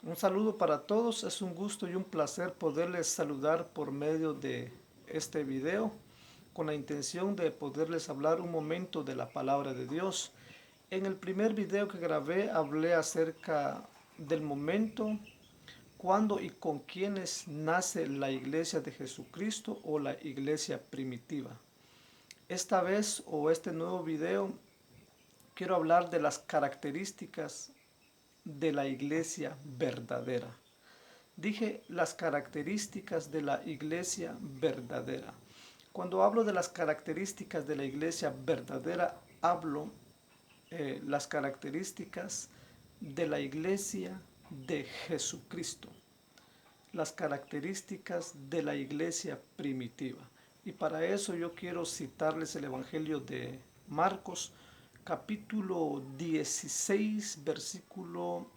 Un saludo para todos, es un gusto y un placer poderles saludar por medio de este video con la intención de poderles hablar un momento de la palabra de Dios. En el primer video que grabé hablé acerca del momento cuando y con quienes nace la iglesia de Jesucristo o la iglesia primitiva. Esta vez o este nuevo video quiero hablar de las características de la iglesia verdadera. Dije las características de la iglesia verdadera. Cuando hablo de las características de la iglesia verdadera, hablo las características de la iglesia de Jesucristo, las características de la iglesia primitiva. Y para eso yo quiero citarles el Evangelio de Marcos, capítulo 16, versículo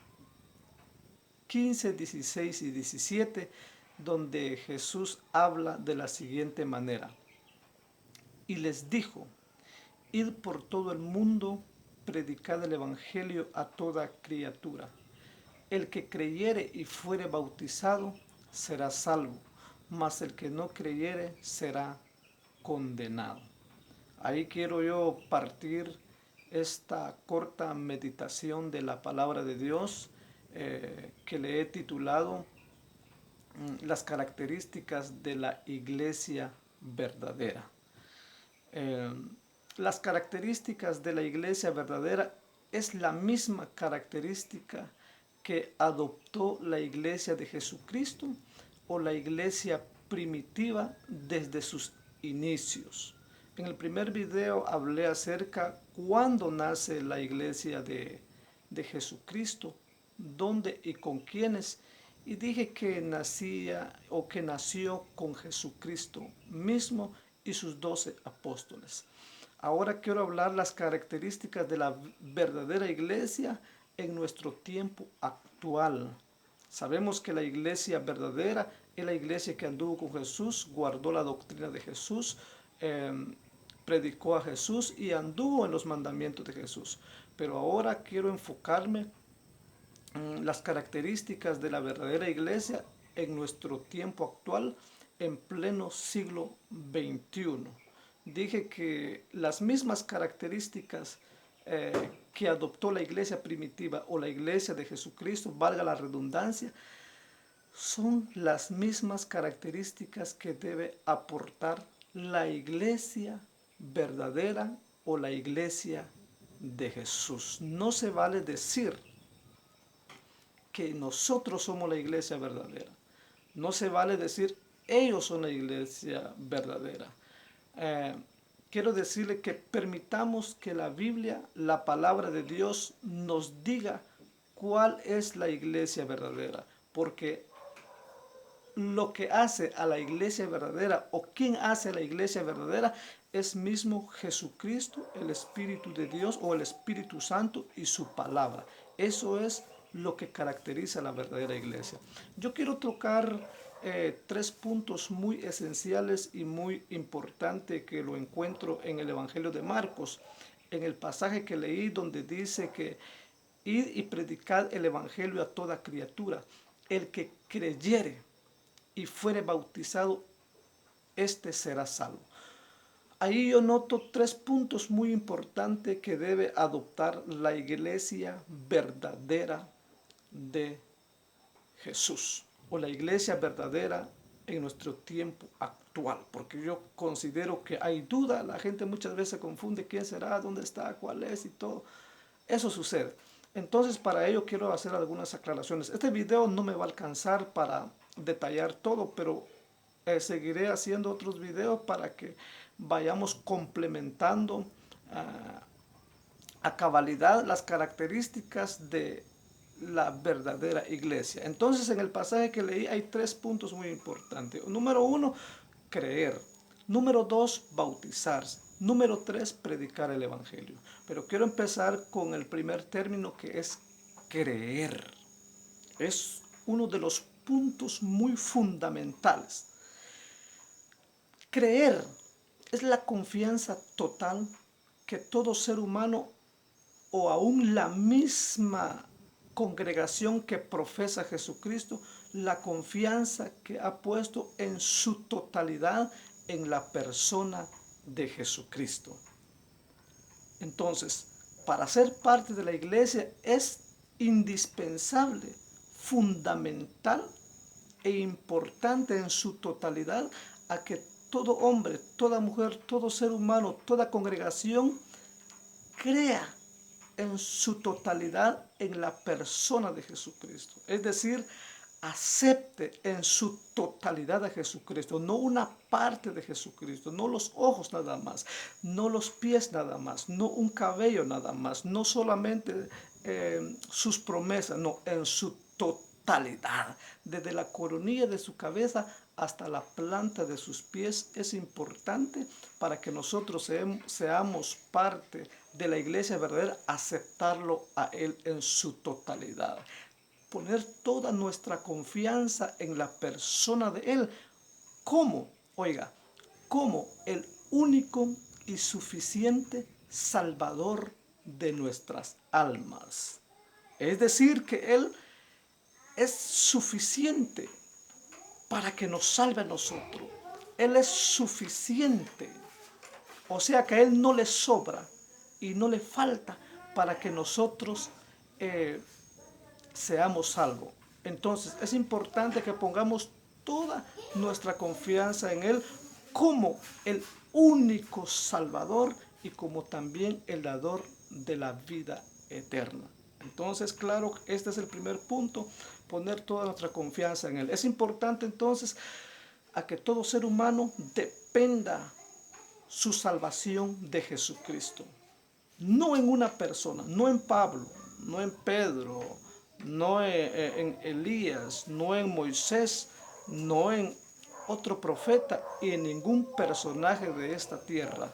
15, 16 y 17, donde Jesús habla de la siguiente manera. Y les dijo, id por todo el mundo, predicad el Evangelio a toda criatura. El que creyere y fuere bautizado será salvo, mas el que no creyere será condenado. Ahí quiero yo partir esta corta meditación de la palabra de Dios que le he titulado las características de la iglesia verdadera. Eh, las características de la iglesia verdadera es la misma característica que adoptó la iglesia de Jesucristo o la iglesia primitiva desde sus inicios. En el primer video hablé acerca cuándo nace la iglesia de Jesucristo, dónde y con quiénes, y dije que nacía o que nació con Jesucristo mismo y sus 12 apóstoles. Ahora quiero hablar las características de la verdadera iglesia en nuestro tiempo actual. Sabemos que la iglesia verdadera es la iglesia que anduvo con Jesús, guardó la doctrina de Jesús, eh, predicó a Jesús y anduvo en los mandamientos de Jesús. Pero ahora quiero enfocarme las características de la verdadera iglesia en nuestro tiempo actual, en pleno siglo XXI. Dije que las mismas características que adoptó la iglesia primitiva o la iglesia de Jesucristo, valga la redundancia, son las mismas características que debe aportar la iglesia verdadera o la iglesia de Jesús. No se vale decir que nosotros somos la iglesia verdadera. No se vale decir ellos son la iglesia verdadera. Eh, Quiero decirle que permitamos que la Biblia, la palabra de Dios, nos diga cuál es la iglesia verdadera, porque lo que hace a la iglesia verdadera o quien hace a la iglesia verdadera es mismo Jesucristo, el Espíritu de Dios o el Espíritu Santo y su palabra. Eso es lo que caracteriza a la verdadera iglesia. Yo quiero tocar tres puntos muy esenciales y muy importantes que lo encuentro en el Evangelio de Marcos, en el pasaje que leí donde dice que id y predicad el Evangelio a toda criatura. El que creyere y fuere bautizado, este será salvo. Ahí yo noto tres puntos muy importantes que debe adoptar la iglesia verdadera de Jesús o la iglesia verdadera en nuestro tiempo actual, porque yo considero que hay duda, la gente muchas veces confunde quién será, dónde está, cuál es y todo. Eso sucede. Entonces para ello quiero hacer algunas aclaraciones. Este video no me va a alcanzar para detallar todo, pero seguiré haciendo otros videos para que vayamos complementando uh, a cabalidad las características de la verdadera iglesia. Entonces en el pasaje que leí hay tres puntos muy importantes. Número uno, creer. Número dos, bautizarse. Número tres, predicar el evangelio. Pero quiero empezar con el primer término que es creer. Es uno de los puntos muy fundamentales. Creer es la confianza total que todo ser humano o aún la misma congregación que profesa a Jesucristo, la confianza que ha puesto en su totalidad en la persona de Jesucristo. Entonces, para ser parte de la iglesia es indispensable, fundamental e importante en su totalidad a que todo hombre, toda mujer, todo ser humano, toda congregación crea en su totalidad en la persona de Jesucristo. Es decir, acepte en su totalidad a Jesucristo, no una parte de Jesucristo, no los ojos nada más, no los pies nada más, no un cabello nada más, no solamente sus promesas, no, en su totalidad, desde la coronilla de su cabeza hasta la planta de sus pies. Es importante para que nosotros seamos parte de la iglesia verdadera, aceptarlo a Él en su totalidad. Poner toda nuestra confianza en la persona de Él. ¿Cómo? Oiga, como el único y suficiente Salvador de nuestras almas. Es decir, que Él es suficiente para que nos salve a nosotros. Él es suficiente. O sea que a Él no le sobra y no le falta para que nosotros seamos salvos. Entonces es importante que pongamos toda nuestra confianza en Él como el único Salvador y como también el dador de la vida eterna. Entonces, claro, este es el primer punto, poner toda nuestra confianza en Él. Es importante entonces a que todo ser humano dependa su salvación de Jesucristo. No en una persona, no en Pablo, no en Pedro, no en Elías, no en Moisés, no en otro profeta y en ningún personaje de esta tierra,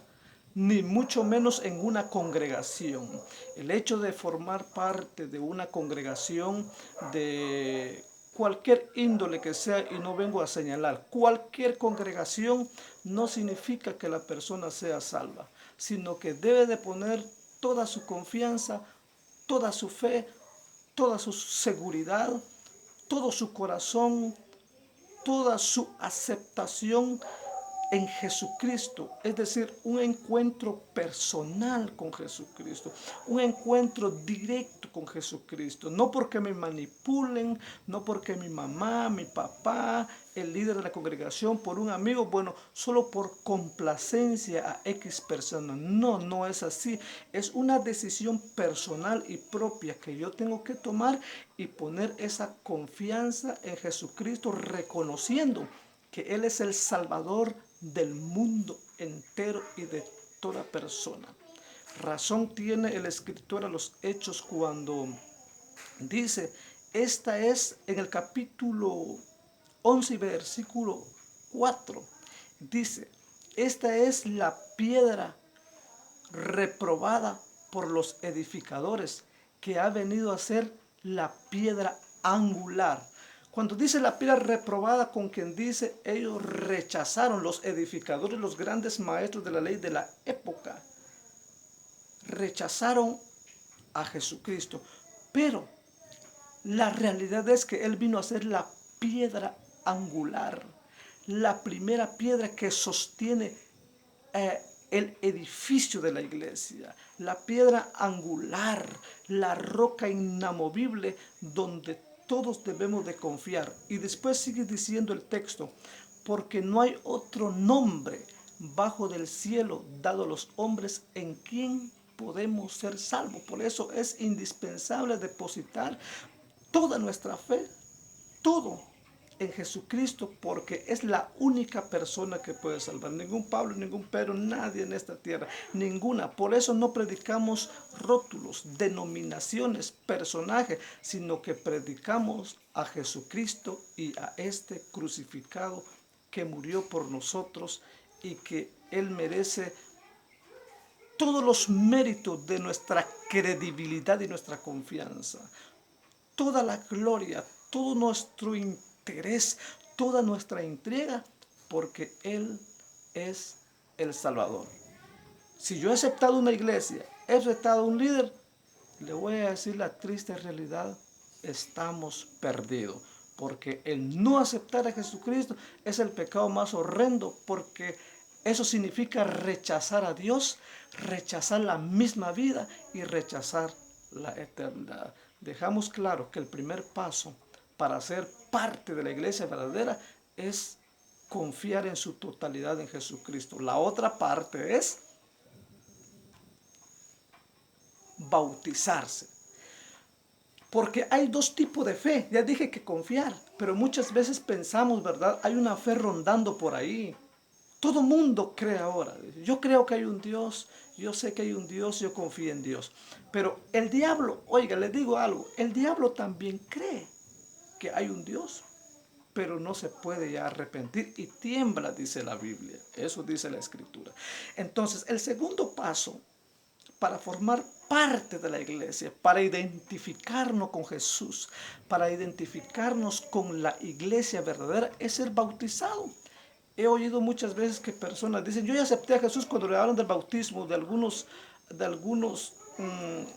ni mucho menos en una congregación. El hecho de formar parte de una congregación de cualquier índole que sea, y no vengo a señalar, cualquier congregación no significa que la persona sea salva, sino que debe de poner toda su confianza, toda su fe, toda su seguridad, todo su corazón, toda su aceptación en Jesucristo, es decir, un encuentro personal con Jesucristo, un encuentro directo con Jesucristo, no porque me manipulen, no porque mi mamá, mi papá, el líder de la congregación, por un amigo, bueno, solo por complacencia a X persona. No, no es así, es una decisión personal y propia que yo tengo que tomar y poner esa confianza en Jesucristo, reconociendo que Él es el Salvador del mundo entero y de toda persona. Razón tiene el escritor a los Hechos cuando dice, esta es en el capítulo 11 versículo 4, dice, esta es la piedra reprobada por los edificadores, que ha venido a ser la piedra angular. Cuando dice la piedra reprobada, con quien dice, ellos rechazaron, los edificadores, los grandes maestros de la ley de la época, rechazaron a Jesucristo. Pero la realidad es que Él vino a ser la piedra angular, la primera piedra que sostiene el edificio de la iglesia, la piedra angular, la roca inamovible donde todos debemos de confiar. Y después sigue diciendo el texto, porque no hay otro nombre bajo del cielo dado a los hombres en quien podemos ser salvos. Por eso es indispensable depositar toda nuestra fe, todo en Jesucristo, porque es la única persona que puede salvar. Ningún Pablo, ningún Pedro, nadie en esta tierra, ninguna. Por eso no predicamos rótulos, denominaciones, personajes, sino que predicamos a Jesucristo y a este crucificado que murió por nosotros y que Él merece todos los méritos de nuestra credibilidad y nuestra confianza, toda la gloria, todo nuestro interés, toda nuestra entrega, porque Él es el Salvador. Si yo he aceptado una iglesia, he aceptado un líder, le voy a decir la triste realidad estamos perdidos. Porque el no aceptar a Jesucristo es el pecado más horrendo, porque eso significa rechazar a Dios, rechazar la misma vida y rechazar la eternidad. Dejamos claro que el primer paso para ser parte de la iglesia verdadera es confiar en su totalidad en Jesucristo. La otra parte es bautizarse. Porque hay dos tipos de fe. Ya dije que confiar, pero muchas veces pensamos, ¿verdad? Hay una fe rondando por ahí. Todo mundo cree ahora. Yo creo que hay un Dios, yo sé que hay un Dios, yo confío en Dios. Pero el diablo, oiga, le digo algo, el diablo también cree que hay un Dios, pero no se puede ya arrepentir y tiembla, dice la Biblia. Eso dice la Escritura. Entonces, el segundo paso para formar parte de la iglesia, para identificarnos con Jesús, para identificarnos con la iglesia verdadera, es ser bautizado. He oído muchas veces que personas dicen, yo ya acepté a Jesús cuando le hablan del bautismo, de algunos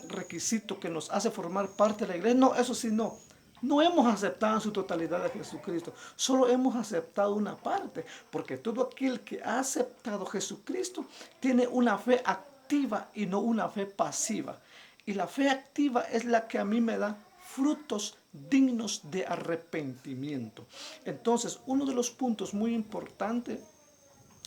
requisitos que nos hace formar parte de la iglesia. No, eso sí, no. No hemos aceptado en su totalidad a Jesucristo, solo hemos aceptado una parte, porque todo aquel que ha aceptado a Jesucristo tiene una fe activa y no una fe pasiva. Y la fe activa es la que a mí me da frutos dignos de arrepentimiento. Entonces, uno de los puntos muy importantes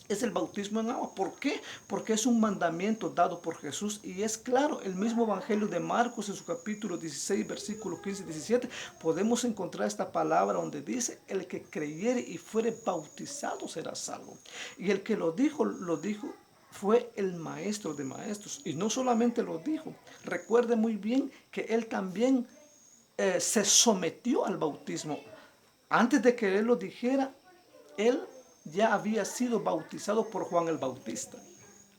es el bautismo en agua. ¿Por qué? Porque es un mandamiento dado por Jesús y es claro, el mismo Evangelio de Marcos en su capítulo 16, versículo 15 y 17, podemos encontrar esta palabra donde dice, el que creyere y fuere bautizado será salvo. Y el que lo dijo, fue el maestro de maestros. Y no solamente lo dijo, recuerde muy bien que él también se sometió al bautismo. Antes de que él lo dijera, él ya había sido bautizado por Juan el Bautista.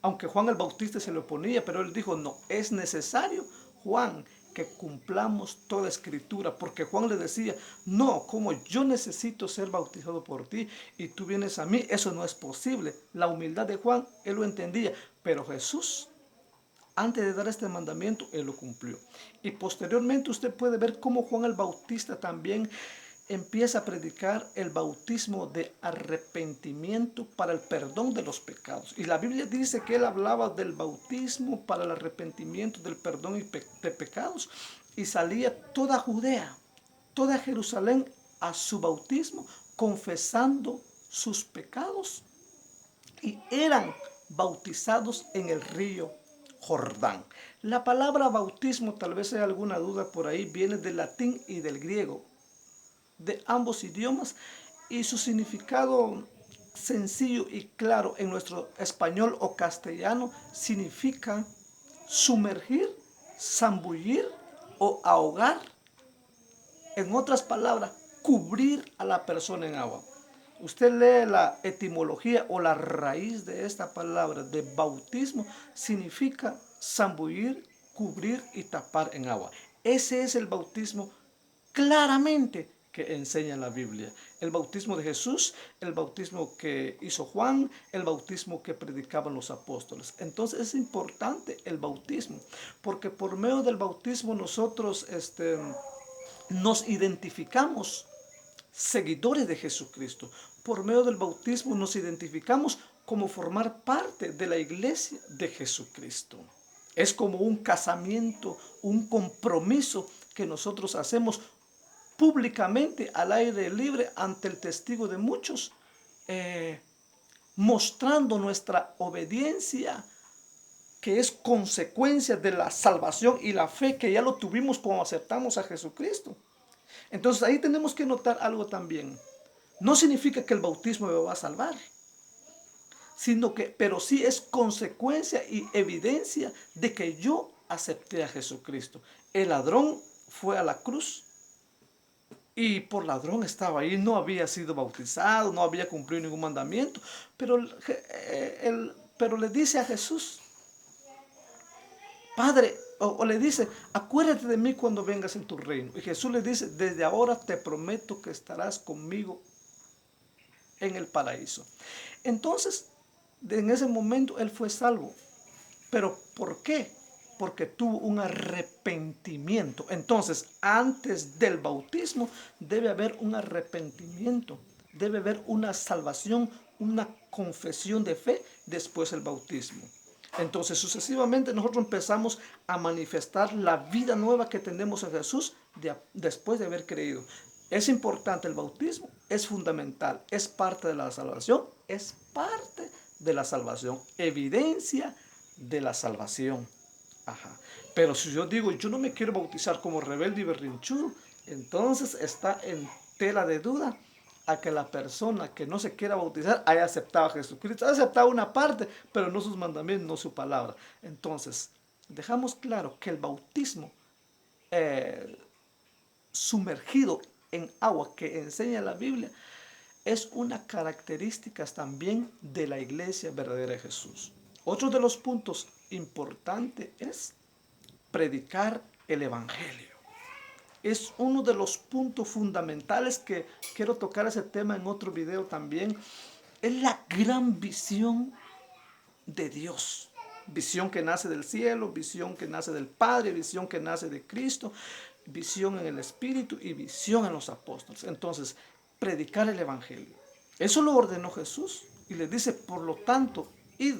Aunque Juan el Bautista se le oponía, pero él dijo, no, es necesario, Juan, que cumplamos toda escritura, porque Juan le decía, no, como yo necesito ser bautizado por ti y tú vienes a mí, eso no es posible. La humildad de Juan, él lo entendía, pero Jesús, antes de dar este mandamiento, él lo cumplió. Y posteriormente usted puede ver cómo Juan el Bautista también empieza a predicar el bautismo de arrepentimiento para el perdón de los pecados. Y la Biblia dice que él hablaba del bautismo para el arrepentimiento del perdón de pecados. Y salía toda Judea, toda Jerusalén a su bautismo, confesando sus pecados. Y eran bautizados en el río Jordán. La palabra bautismo, tal vez hay alguna duda por ahí, viene del latín y del griego, de ambos idiomas, y su significado sencillo y claro en nuestro español o castellano significa sumergir, zambullir o ahogar. En otras palabras, cubrir a la persona en agua. Usted lee la etimología o la raíz de esta palabra de bautismo, significa zambullir, cubrir y tapar en agua. Ese es el bautismo claramente que enseña la Biblia. El bautismo de Jesús, el bautismo que hizo Juan, el bautismo que predicaban los apóstoles. Entonces es importante el bautismo, porque por medio del bautismo nosotros nos identificamos seguidores de Jesucristo. Por medio del bautismo nos identificamos como formar parte de la iglesia de Jesucristo. Es como un casamiento, un compromiso que nosotros hacemos públicamente al aire libre ante el testigo de muchos, mostrando nuestra obediencia, que es consecuencia de la salvación y la fe que ya lo tuvimos cuando aceptamos a Jesucristo. Entonces ahí tenemos que notar algo también. No significa que el bautismo me va a salvar, pero sí es consecuencia y evidencia de que yo acepté a Jesucristo. El ladrón fue a la cruz y por ladrón estaba ahí, no había sido bautizado, no había cumplido ningún mandamiento, pero le dice a Jesús, Padre, o le dice, acuérdate de mí cuando vengas en tu reino. Y Jesús le dice, desde ahora te prometo que estarás conmigo en el paraíso. Entonces, en ese momento él fue salvo. ¿Pero por qué? porque tuvo un arrepentimiento. Entonces, antes del bautismo debe haber un arrepentimiento, debe haber una salvación, una confesión de fe después del bautismo. Entonces, sucesivamente nosotros empezamos a manifestar la vida nueva que tenemos en Jesús después de haber creído. Es importante el bautismo, es fundamental, es parte de la salvación, es parte de la salvación, evidencia de la salvación. Ajá. Pero si yo digo, yo no me quiero bautizar como rebelde y berrinchudo, entonces está en tela de duda a que la persona que no se quiera bautizar haya aceptado a Jesucristo. Ha aceptado una parte, pero no sus mandamientos, no su palabra. Entonces, dejamos claro que el bautismo sumergido en agua que enseña la Biblia es una característica también de la iglesia verdadera de Jesús. Otro de los puntos importantes es predicar el Evangelio. Es uno de los puntos fundamentales que quiero tocar ese tema en otro video también. Es la gran visión de Dios. Visión que nace del cielo, visión que nace del Padre, visión que nace de Cristo, visión en el Espíritu y visión en los apóstoles. Entonces, predicar el Evangelio. Eso lo ordenó Jesús y les dice, por lo tanto, id.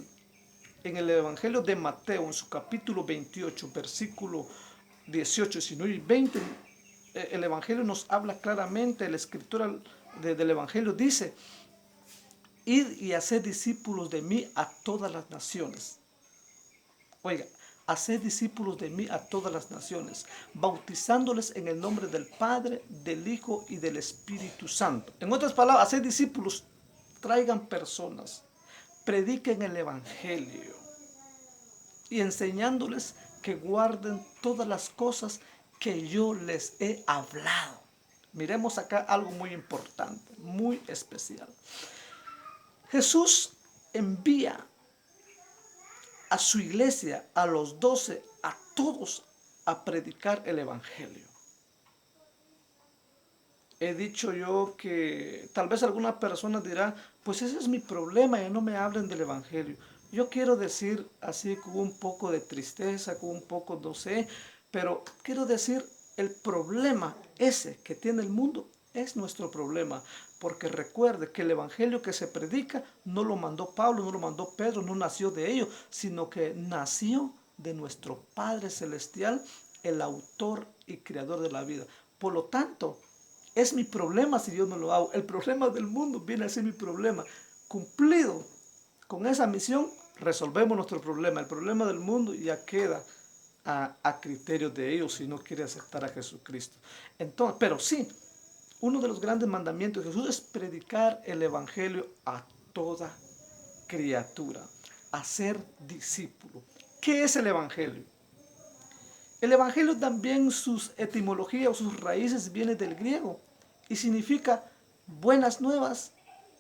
En el Evangelio de Mateo, en su capítulo 28, versículo 18, 19 y 20, el Evangelio nos habla claramente, la escritura del Evangelio dice, id y haced discípulos de mí a todas las naciones. Oiga, haced discípulos de mí a todas las naciones, bautizándoles en el nombre del Padre, del Hijo y del Espíritu Santo. En otras palabras, haced discípulos, traigan personas, prediquen el Evangelio y enseñándoles que guarden todas las cosas que yo les he hablado. Miremos acá algo muy importante, muy especial. Jesús envía a su iglesia, a los 12, a todos, a predicar el Evangelio. He dicho yo que tal vez alguna persona dirá, pues ese es mi problema, ya no me hablen del Evangelio. Yo quiero decir así con un poco de tristeza, con un poco, no sé, pero quiero decir, el problema ese que tiene el mundo es nuestro problema. Porque recuerde que el Evangelio que se predica no lo mandó Pablo, no lo mandó Pedro, no nació de ellos, sino que nació de nuestro Padre Celestial, el autor y creador de la vida. Por lo tanto, es mi problema si yo no lo hago. El problema del mundo viene a ser mi problema. Cumplido con esa misión, resolvemos nuestro problema. El problema del mundo ya queda a criterio de ellos si no quiere aceptar a Jesucristo. Entonces, pero sí, uno de los grandes mandamientos de Jesús es predicar el Evangelio a toda criatura, a ser discípulo. ¿Qué es el Evangelio? El Evangelio también, sus etimologías o sus raíces vienen del griego y significa buenas nuevas,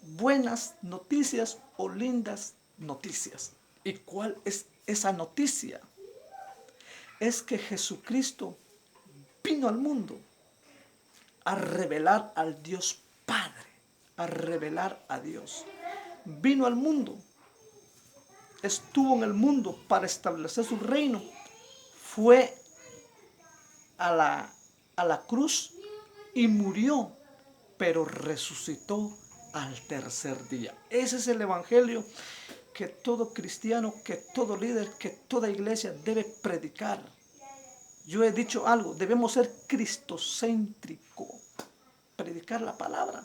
buenas noticias o lindas noticias. ¿Y cuál es esa noticia? Es que Jesucristo vino al mundo a revelar al Dios Padre, a revelar a Dios. Vino al mundo, estuvo en el mundo para establecer su reino, fue a la cruz y murió, pero resucitó al tercer día. Ese es el Evangelio que todo cristiano, que todo líder, que toda iglesia debe predicar. Yo he dicho algo, debemos ser cristocéntricos, predicar la palabra,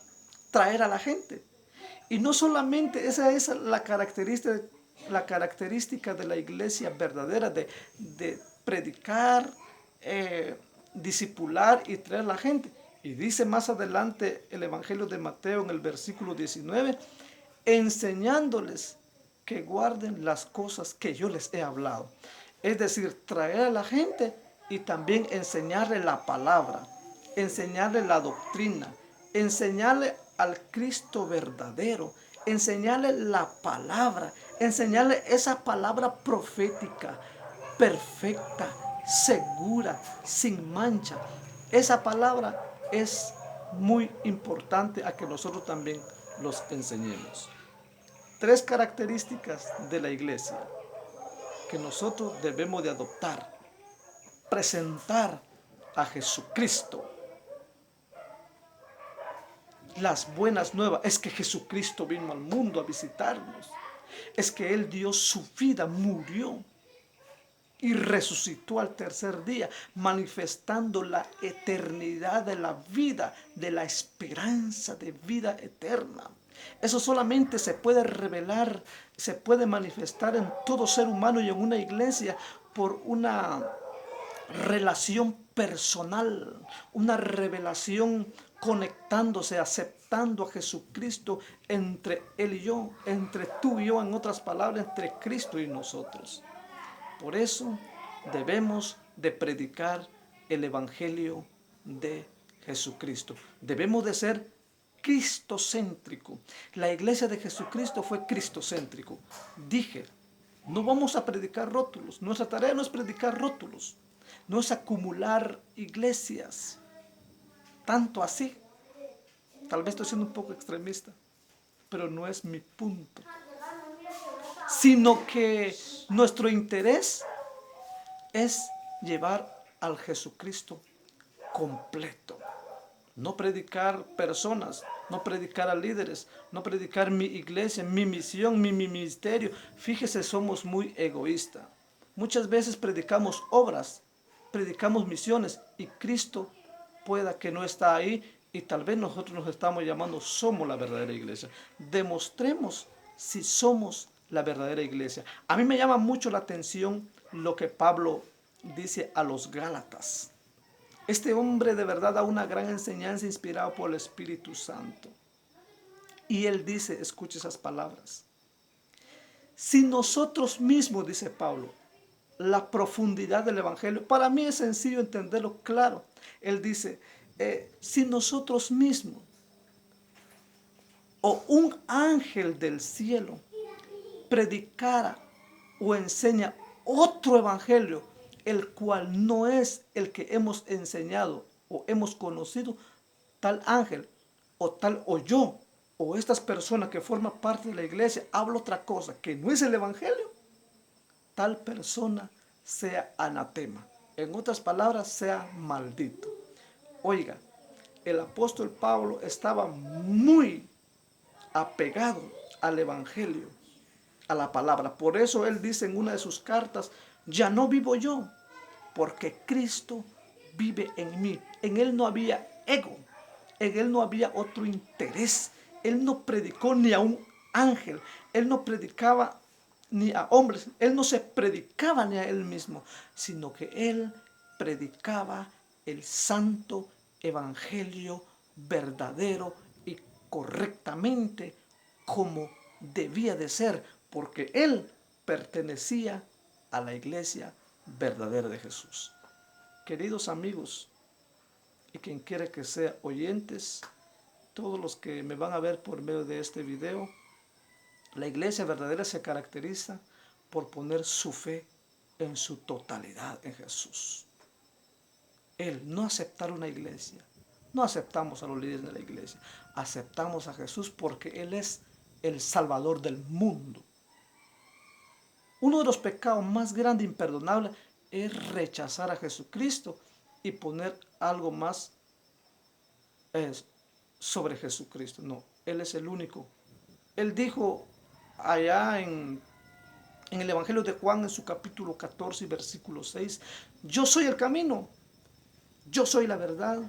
traer a la gente. Y no solamente esa es la característica de la iglesia verdadera, de predicar, discipular y traer a la gente. Y dice más adelante el Evangelio de Mateo en el versículo 19, enseñándoles que guarden las cosas que yo les he hablado. Es decir, traer a la gente y también enseñarle la palabra, enseñarle la doctrina, enseñarle al Cristo verdadero, enseñarle la palabra, enseñarle esa palabra profética, perfecta, segura, sin mancha. Esa palabra es muy importante a que nosotros también los enseñemos. 3 características de la iglesia que nosotros debemos de adoptar, presentar a Jesucristo. Las buenas nuevas es que Jesucristo vino al mundo a visitarnos. Es que Él dio su vida, murió y resucitó al tercer día, manifestando la eternidad de la vida, de la esperanza de vida eterna. Eso solamente se puede revelar, se puede manifestar en todo ser humano y en una iglesia por una relación personal, una revelación conectándose, aceptando a Jesucristo entre Él y yo, entre tú y yo, en otras palabras, entre Cristo y nosotros. Por eso debemos de predicar el Evangelio de Jesucristo. Debemos de ser cristocéntrico. La iglesia de Jesucristo fue cristocéntrico. Dije, no vamos a predicar rótulos. Nuestra tarea no es predicar rótulos. No es acumular iglesias. Tanto así. Tal vez estoy siendo un poco extremista, pero no es mi punto. Sino que nuestro interés es llevar al Jesucristo completo. No predicar personas, no predicar a líderes, no predicar mi iglesia, mi misión, mi ministerio. Fíjese, somos muy egoístas. Muchas veces predicamos obras, predicamos misiones y Cristo pueda que no está ahí y tal vez nosotros nos estamos llamando somos la verdadera iglesia. Demostremos si somos la verdadera iglesia. A mí me llama mucho la atención lo que Pablo dice a los Gálatas. Este hombre de verdad da una gran enseñanza inspirada por el Espíritu Santo. Y él dice, escuche esas palabras. Si nosotros mismos, dice Pablo, la profundidad del Evangelio, para mí es sencillo entenderlo claro. Él dice, si nosotros mismos o un ángel del cielo predicara o enseña otro evangelio, el cual no es el que hemos enseñado o hemos conocido, tal ángel o tal o yo o estas personas que forman parte de la iglesia habla otra cosa que no es el evangelio, tal persona sea anatema. En otras palabras, sea maldito. Oiga, el apóstol Pablo estaba muy apegado al evangelio, a la palabra. Por eso él dice en una de sus cartas, ya no vivo yo, porque Cristo vive en mí. En él no había ego, en él no había otro interés. Él no predicó ni a un ángel, él no predicaba ni a hombres, él no se predicaba ni a él mismo, sino que él predicaba el santo evangelio verdadero y correctamente como debía de ser, porque él pertenecía a la iglesia verdadera de Jesús. Queridos amigos, y quien quiera que sea oyentes, todos los que me van a ver por medio de este video, la iglesia verdadera se caracteriza por poner su fe en su totalidad en Jesús. Él no aceptar una iglesia, no aceptamos a los líderes de la iglesia, aceptamos a Jesús porque Él es el Salvador del mundo. Uno de los pecados más grandes e imperdonables es rechazar a Jesucristo y poner algo más sobre Jesucristo. No, Él es el único. Él dijo allá en el Evangelio de Juan, en su capítulo 14 y versículo 6, yo soy el camino, yo soy la verdad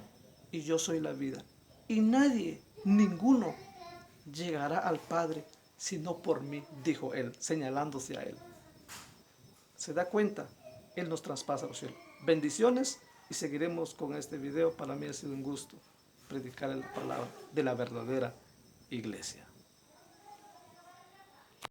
y yo soy la vida. Y nadie, ninguno, llegará al Padre sino por mí, dijo Él, señalándose a Él. ¿Se da cuenta? Él nos traspasa los cielos. Bendiciones y seguiremos con este video. Para mí ha sido un gusto predicar la palabra de la verdadera iglesia.